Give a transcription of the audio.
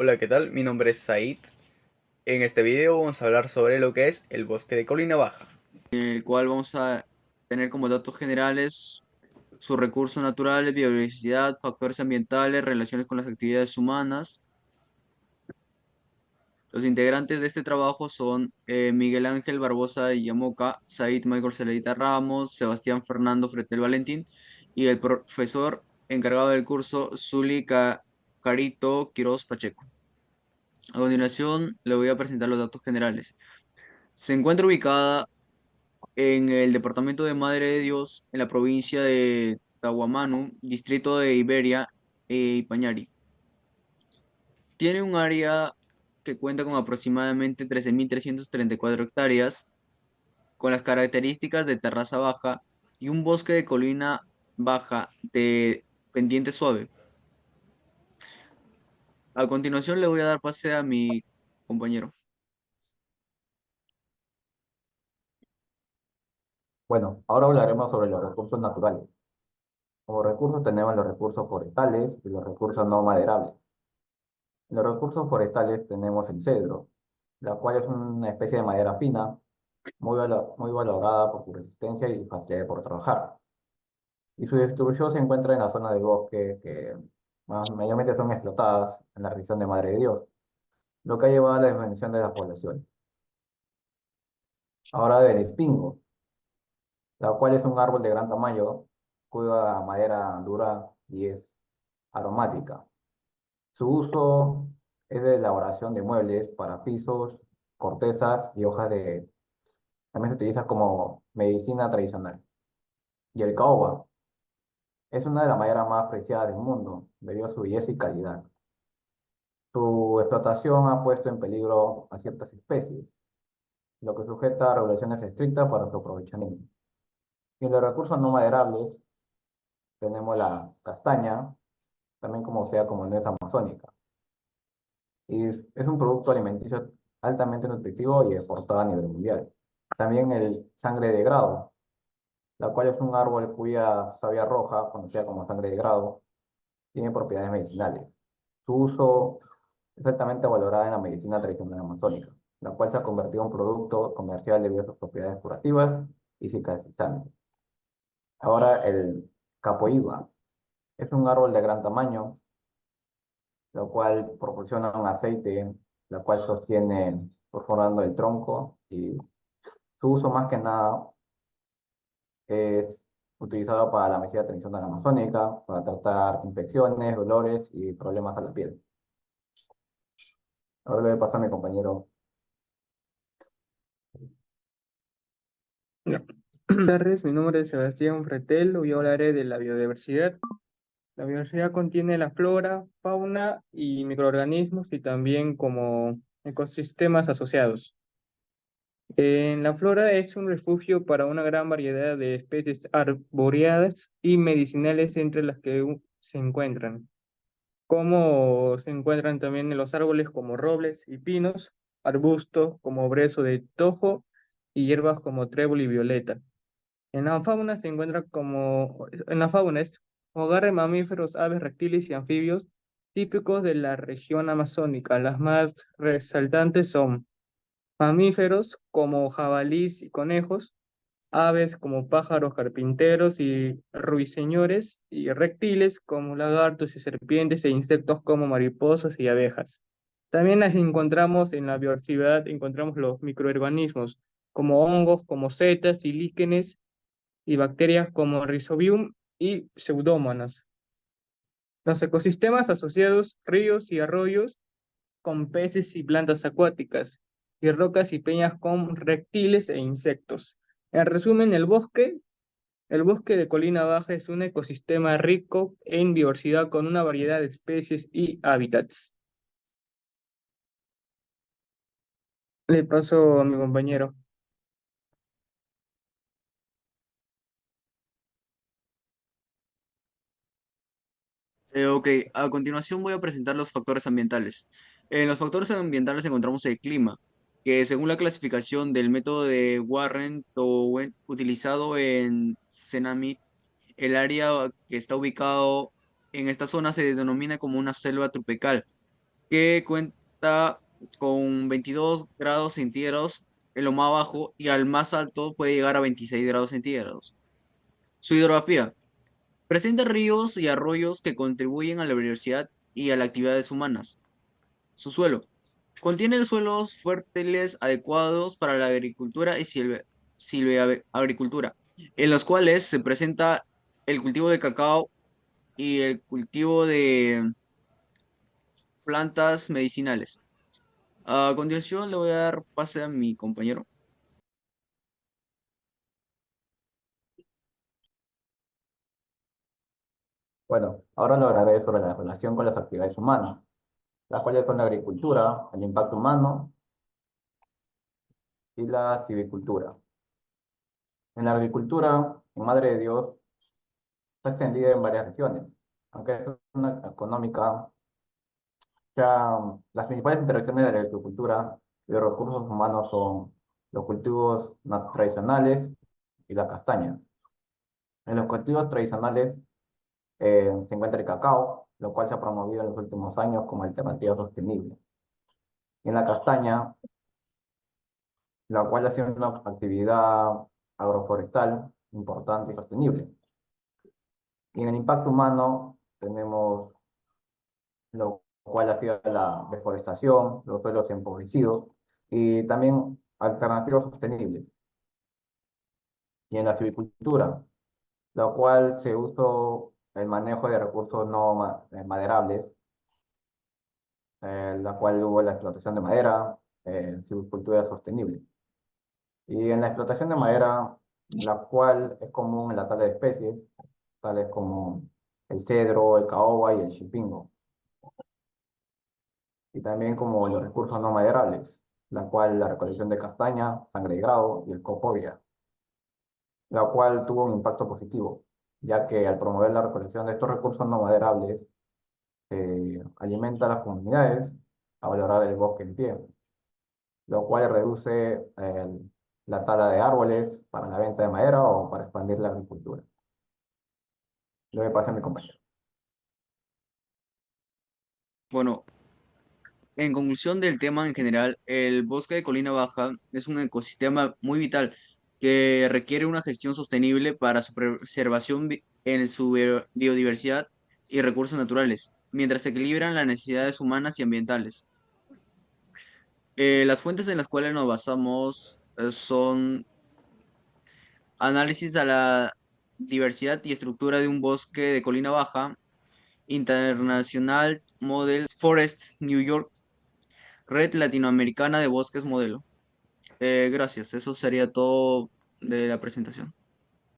Hola, ¿qué tal? Mi nombre es Said. En este video vamos a hablar sobre lo que es el bosque de Colina Baja. El cual vamos a tener como datos generales sus recursos naturales, biodiversidad, factores ambientales, relaciones con las actividades humanas. Los integrantes de este trabajo son Miguel Ángel Barbosa Yamoca, Said Michael Celedita Ramos, Sebastián Fernando Fretel Valentín y el profesor encargado del curso Carito Quiroz Pacheco. A continuación le voy a presentar los datos generales. Se encuentra ubicada en el departamento de Madre de Dios, en la provincia de Tahuamanu, distrito de Iberia y Pañari. Tiene un área que cuenta con aproximadamente 13.334 hectáreas, con las características de terraza baja y un bosque de colina baja de pendiente suave. A continuación le voy a dar pase a mi compañero. Bueno, ahora hablaremos sobre los recursos naturales. Como recursos tenemos los recursos forestales y los recursos no maderables. En los recursos forestales tenemos el cedro, la cual es una especie de madera fina, muy valorada por su resistencia y facilidad por trabajar. Y su distribución se encuentra en la zona del bosque que mayormente son explotadas en la región de Madre de Dios, lo que ha llevado a la disminución de las poblaciones. Ahora del espingo, la cual es un árbol de gran tamaño, cuya madera dura y es aromática. Su uso es de elaboración de muebles para pisos, cortezas y hojas de... También se utiliza como medicina tradicional. Y el caoba es una de las maderas más preciadas del mundo, debido a su belleza y calidad. Su explotación ha puesto en peligro a ciertas especies, lo que sujeta a regulaciones estrictas para su aprovechamiento. Y en los recursos no maderables tenemos la castaña, también como sea como nuez amazónica. Y es un producto alimenticio altamente nutritivo y exportado a nivel mundial. También el sangre de grado, la cual es un árbol cuya savia roja, conocida como sangre de grado, tiene propiedades medicinales. Su uso es altamente valorado en la medicina tradicional amazónica, la cual se ha convertido en un producto comercial debido a sus propiedades curativas y cicatrizantes. Ahora el capoigua es un árbol de gran tamaño, lo cual proporciona un aceite, la cual sostiene perforando el tronco y su uso más que nada es utilizado para la medicina tradicional amazónica, para tratar infecciones, dolores y problemas a la piel. Ahora le voy a pasar a mi compañero. Ya. Buenas tardes, mi nombre es Sebastián Fretel, hoy hablaré de la biodiversidad. La biodiversidad contiene la flora, fauna y microorganismos y también como ecosistemas asociados. En la flora es un refugio para una gran variedad de especies arbóreas y medicinales entre las que se encuentran, como se encuentran también en los árboles como robles y pinos, arbustos como brezo de tojo y hierbas como trébol y violeta. En la fauna es hogar de mamíferos, aves, reptiles y anfibios típicos de la región amazónica. Las más resaltantes son mamíferos como jabalís y conejos, aves como pájaros carpinteros y ruiseñores, y reptiles como lagartos y serpientes e insectos como mariposas y abejas. También las encontramos en la biodiversidad, encontramos los microorganismos como hongos, como setas y líquenes y bacterias como Rhizobium y Pseudomonas. Los ecosistemas asociados, ríos y arroyos con peces y plantas acuáticas, y rocas y peñas con reptiles e insectos. En resumen, el bosque de Colina Baja es un ecosistema rico en diversidad con una variedad de especies y hábitats. Le paso a mi compañero. Ok, a continuación voy a presentar los factores ambientales. En los factores ambientales encontramos el clima, que según la clasificación del método de Warren-Towen utilizado en Cenamit, el área que está ubicado en esta zona se denomina como una selva tropical. que cuenta con 22 grados centígrados en lo más bajo y al más alto puede llegar a 26 grados centígrados. Su hidrografía presenta ríos y arroyos que contribuyen a la biodiversidad y a las actividades humanas. Su suelo contiene suelos fértiles adecuados para la agricultura y silviagricultura, en los cuales se presenta el cultivo de cacao y el cultivo de plantas medicinales. A continuación le voy a dar pase a mi compañero. Bueno, ahora lo hablaré sobre la relación con las actividades humanas, las cuales son la agricultura, el impacto humano y la silvicultura. En la agricultura, en Madre de Dios, está extendida en varias regiones, aunque es una económica. Ya, las principales interacciones de la agricultura y los recursos humanos son los cultivos tradicionales y la castaña. En los cultivos tradicionales se encuentra el cacao, lo cual se ha promovido en los últimos años como alternativa sostenible. Y en la castaña, la cual ha sido una actividad agroforestal importante y sostenible. Y en el impacto humano tenemos lo cual ha sido la deforestación, los suelos empobrecidos y también alternativas sostenibles. Y en la silvicultura, la cual se usó el manejo de recursos no maderables, la cual hubo la explotación de madera, silvicultura sostenible. Y en la explotación de madera, la cual es común en la tala de especies, tales como el cedro, el caoba y el chipingo, y también como los recursos no maderables, la cual la recolección de castaña, sangre de grado y el copodia, la cual tuvo un impacto positivo, ya que al promover la recolección de estos recursos no maderables, alimenta a las comunidades a valorar el bosque en pie, lo cual reduce la tala de árboles para la venta de madera o para expandir la agricultura. Lo voy a pasar a mi compañero. Bueno, en conclusión del tema en general, el bosque de colina baja es un ecosistema muy vital que requiere una gestión sostenible para su preservación en su biodiversidad y recursos naturales, mientras se equilibran las necesidades humanas y ambientales. Las fuentes en las cuales nos basamos son análisis a la diversidad y estructura de un bosque de colina baja, International Model Forest New York, Red Latinoamericana de Bosques Modelo. Gracias, eso sería todo de la presentación.